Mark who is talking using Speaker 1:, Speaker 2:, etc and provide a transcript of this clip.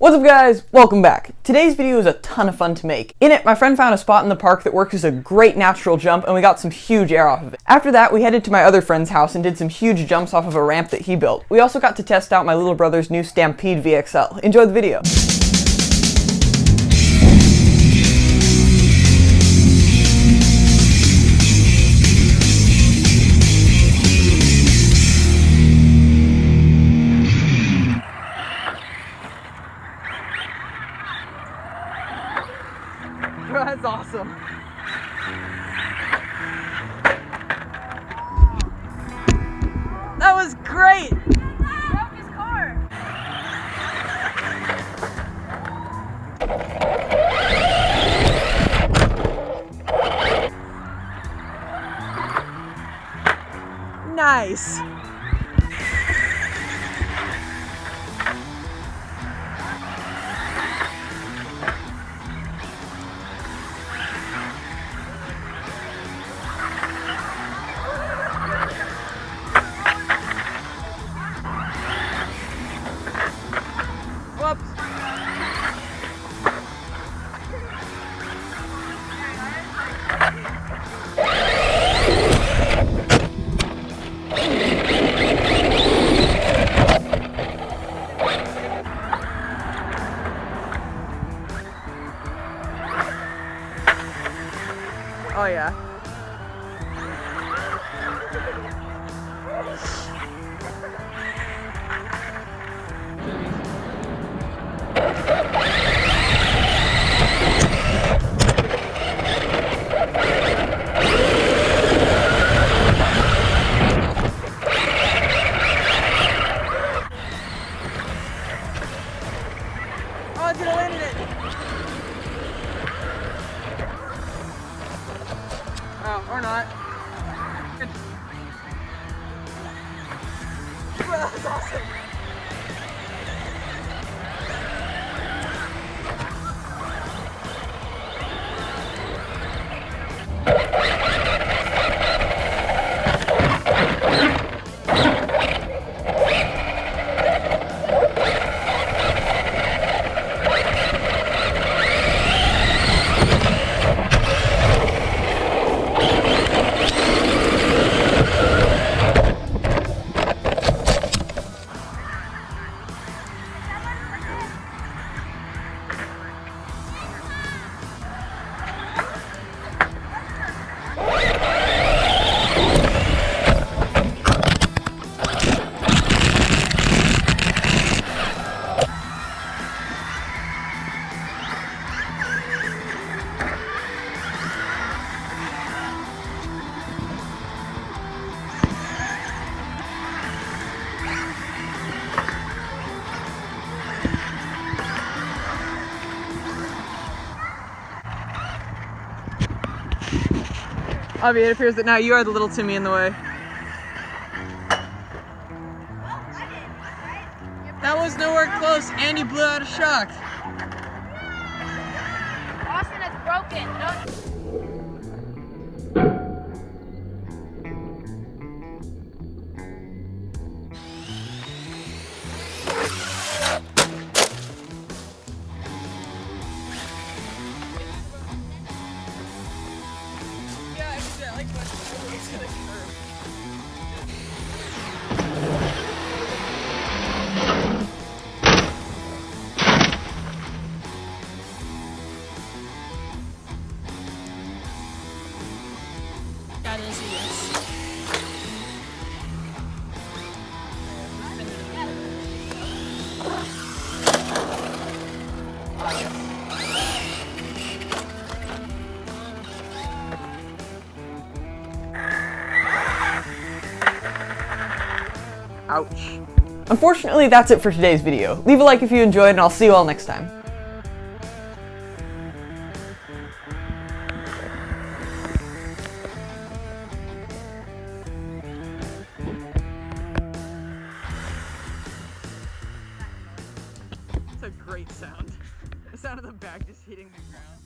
Speaker 1: What's up guys? Welcome back. Today's video is a ton of fun to make. In it, my friend found a spot in the park that works as a great natural jump and we got some huge air off of it. After that, we headed to my other friend's house and did some huge jumps off of a ramp that he built. We also got to test out my little brother's new Stampede VXL. Enjoy the video. That's awesome. That was great.
Speaker 2: Broke his car.
Speaker 1: Nice. Whoops. Oh yeah. Oh, I could have landed it. Oh, or not. Good. Well, that's awesome. Avi, it appears that now you are the little Timmy in the way. That was nowhere close, and you blew out a shock.
Speaker 2: Austin, it's broken. That is a yes.
Speaker 1: Ouch. Unfortunately, that's it for today's video. Leave a like if you enjoyed, and I'll see you all next time. It's a great sound. The sound of the bag just hitting the ground.